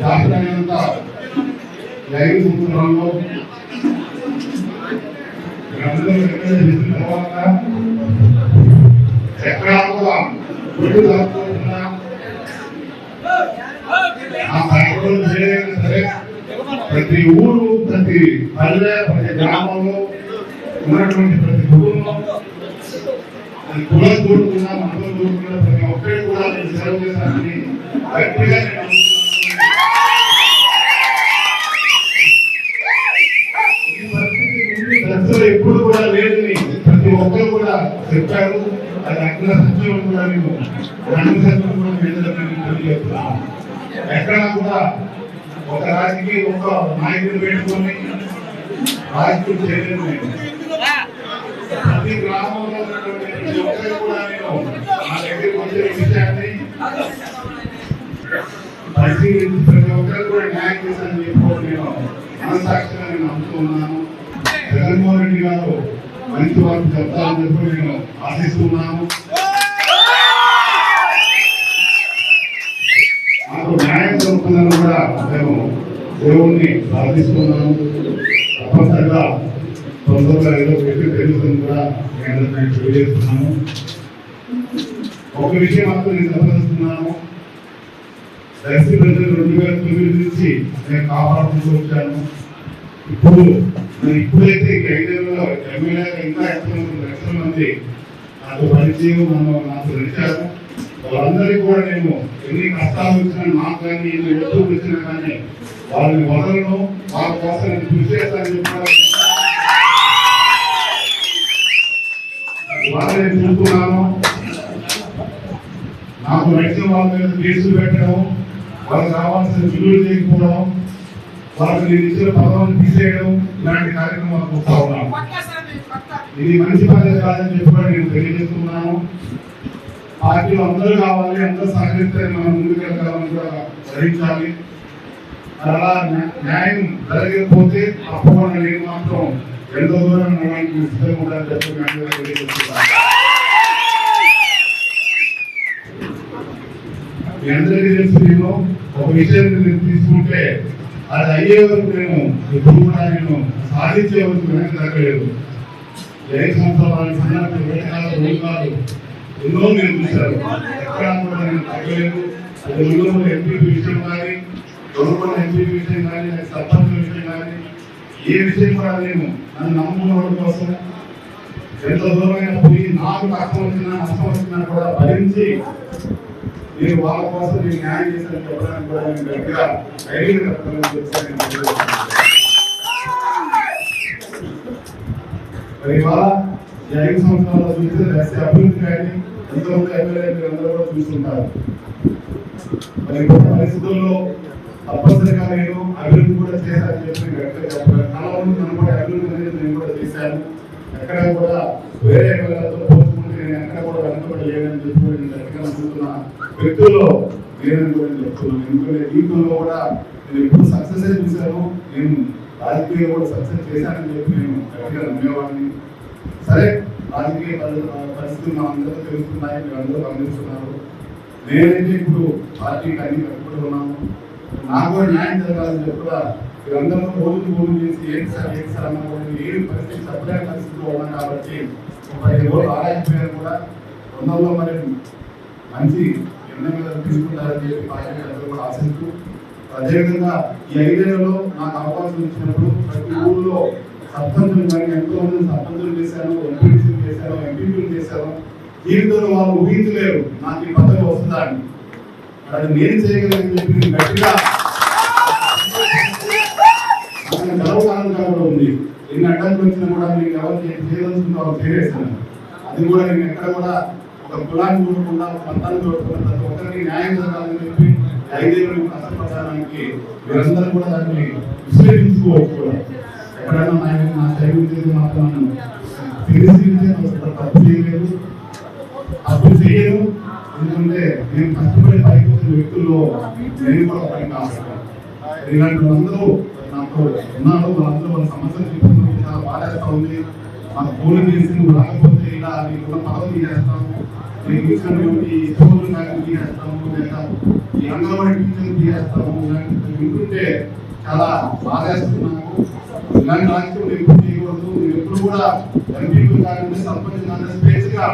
శాస్త్రవేత్త జైలు సముద్రంలో చేసిన తర్వాత ఎక్కడా కూడా గుడ్డు దాచుకుంటున్నా ఆ కార్యక్రమం చేయలేక సరే ప్రతి ఊరు, ప్రతి పల్లె, ప్రతి గ్రామంలో ఉన్నటువంటి ప్రతి కుటుంబం కులం చూడుకున్నా, మతం చూడుకున్నా ప్రతి ఒక్కరి కూడా నేను సేవ చేశానని గట్టిగా ఎప్పుడు కూడా లేదని ప్రతి ఒక్కరు కూడా చెప్పారు. అది అక్కడ సత్యం కూడా నేను తెలియజేస్తున్నాను. ఎక్కడ కూడా ఒక రాజకీయ ఒక నాయకులు పెట్టుకొని రాజకీయం చేయలేదు. ప్రతి గ్రామంలో ప్రతి ఒక్కరు కూడా నేను నా దగ్గరికి వచ్చే విషయాన్ని పరిశీలించి ప్రతి ఒక్కరు కూడా న్యాయం చేశానని చెప్పి నేను మనసాక్షిగా నేను నమ్ముతున్నాను. జగన్మోహన్ రెడ్డి గారు మంచి వారు చెప్తారని చెప్పి నేను ఆశిస్తున్నాను. నాకు న్యాయం జరుగుతుందని కూడా నేను దేవుణ్ణి ప్రార్థిస్తున్నాను. తప్పనిసరిగా తొందరగా ఏదో వ్యక్తి తెలుసుని కూడా నేను తెలియజేస్తున్నాను. ఒక విషయం మాత్రం నేను గమనిస్తున్నాను. దర్శి ప్రజలు 2009 నుంచి నేను కాపాడుతూ వచ్చాను. ఇప్పుడైతే 5 ఏళ్ళలో ఎమ్మెల్యే ఇంకా లక్షల మంది నాకు పరిచయం, నాకు తెలిసారు. వాళ్ళందరికీ కూడా నేను ఎన్ని కష్టాలు వచ్చినా, నాకు కానీ ఎన్ని వస్తువులు వచ్చినా కానీ వాళ్ళని వదలను, వాళ్ళ కోసం నేను కృషి చేస్తానని చెప్పాను. నేను చూస్తున్నాను. నాకు నచ్చిన వాళ్ళ మీద కేసులు పెట్టడం, వాళ్ళకి రావాల్సిన బిల్లులు చేయకపోవడం, వాళ్ళకి నేను ఇచ్చిన పదవులను తీసేయడం, ఇలాంటి కార్యక్రమాలు చూస్తా ఉన్నాను. ఇది మంచి పద్ధతి కాదని చెప్పి నేను తెలియజేస్తున్నాను. పార్టీలో అందరూ కావాలి, అందరూ సహకరిస్తే మనం ముందుకెళ్ళాలని కూడా గ్రహించాలి. అలా న్యాయం జరగకపోతే తప్పకుండా నేను మాత్రం ఎంతో దూరం నడవడానికి సిద్ధంగా ఉండాలని చెప్పి తెలియజేస్తున్నాను. మీ అందరికీ తెలుసు, నేను ఒక విషయం నేను తీసుకుంటే అది అయ్యే వరకు నేను ఎప్పుడు కూడా నేను సాధించే వరకు వెనక్కి తగ్గలేదు. 5 సంవత్సరాల సందర్భాలు ఎన్నో నేను చూశాను. ఎక్కడ కూడా నేను తగ్గలేదు. అది ముందు ఎంపీపీ విషయం కానీ, గవర్నమెంట్ ఎంపీపీ విషయం కానీ, సర్పంచ్ విషయం కానీ, ఏ విషయం కూడా నేను నన్ను నమ్ముకున్న కోసం ఎంత దూరమైన పోయి నాకు కష్టం వచ్చినా, నష్టం వచ్చినా కూడా భరించి నేను వాళ్ళ కోసం నేను న్యాయం చేశాను చెప్పడానికి కూడా నేను గట్టిగా ధైర్యంగా చెప్తాను. మరి ఇవాళ 5 సంవత్సరాల్లో చూస్తే దర్శి అభివృద్ధి కానీ ఎంతమంది ఎమ్మెల్యే అందరూ కూడా చూస్తుంటారు. మరి ఇప్పటి పరిస్థితుల్లో తప్పనిసరిగా నేను అభివృద్ధి కూడా చేశానని చెప్పి గట్టిగా చెప్పాను. కళలు కనబడే అభివృద్ధి అనేది నేను కూడా చేశాను. ఎక్కడ కూడా వేరే ఎమ్మెల్యేలతో పోల్చుకుంటే నేను ఎక్కడ కూడా వెనకబడి లేదని చెప్పి నేను గట్టిగా నమ్ముతున్న వ్యక్తుల్లో లేదని కూడా నేను చెప్తున్నాను. ఎందుకంటే జీవితంలో కూడా నేను ఎప్పుడు సక్సెస్ చూశాను. నేను రాజకీయంగా కూడా సక్సెస్ చేశానని చెప్పి నేను గట్టిగా నమ్మేవాడిని. సరే, రాజకీయ పరిస్థితులు మా అందరూ తెలుస్తున్నాయి, మీరు అందరూ గమనిస్తున్నారు. నేనైతే ఇప్పుడు పార్టీకి అన్ని కట్టుబడి ఉన్నాను. నాకు కూడా న్యాయం జరగాలని చెప్పి కూడా మీరందరూ ఫోన్ చేసి ఏంటి సార్ అన్నా కూడా ఏమి పరిస్థితి చెప్పలేని పరిస్థితిలో ఉన్నాం. కాబట్టి 15 రోజులు ఆరాయిపోయినా కూడా తొందరలో మరి మంచి నిర్ణయం తీసుకుంటారని చెప్పి పార్టీ అందరూ కూడా ఆశిస్తూ, అదేవిధంగా ఈ 5 ఏళ్లలో నాకు అవకాశం ఇచ్చినప్పుడు ప్రతి ఊళ్ళో సర్పంచులు కానీ ఎంతో మంది సర్పంచులు చేశాను, ఎంపీసీలు చేశాను, ఎంపీపీలు చేశాను. జీవితంలో వాళ్ళు ఊహించలేరు నాకు ఈ పదవి వస్తుందా అని. అది నేను చేయగలని చెప్పి గట్టిగా గర్వకారణంగా కూడా ఉంది. ఎన్ని అడ్డంకులు వచ్చినా కూడా నేను ఎవరికి చేయవలసిందో వాళ్ళు చేసేసాను. అది కూడా నేను ఎక్కడ కూడా ఒక కులాన్ని చూడకుండా, ఒక పంతాన్ని చూడకుండా ప్రతి ఒక్కరికి న్యాయం జరగాలని చెప్పి 5 ఏళ్ళు కష్టపడడానికి మీరందరూ కూడా దాన్ని విశ్లేషించుకోవచ్చు. కూడా ఎక్కడైనా నా శైలి చేసి మాత్రం తెలిసి తప్పు చేయలేదు, తప్పు చేయను. ఎందుకంటే నేను కష్టపడి పైకి వచ్చిన వ్యక్తుల్లో నేను కూడా పని కావాలి. ఇలాంటి అందరూ నాకు ఉన్నారు. వాళ్ళందరూ వాళ్ళ సమస్యలు చెప్తున్నారు. చాలా బాధేస్తా ఉంది. మాకు ఫోన్ చేసి నువ్వు రాకపోతే ఇలా నీకున్న పదవి తీసేస్తాము, నీకు ఇచ్చినటువంటి సోదరులు కానీ తీసేస్తాము, లేదా ఈ అంగన్వాడీ టీచర్ తీయేస్తాము ఇలాంటి వింటుంటే చాలా బాధేస్తున్నాము. ఇలాంటి రాజకీయం ఎప్పుడు చేయకూడదు. మీరు ఎప్పుడు కూడా ఎంపీలు కానీ సర్పంచ్ కానీ స్వేచ్ఛగా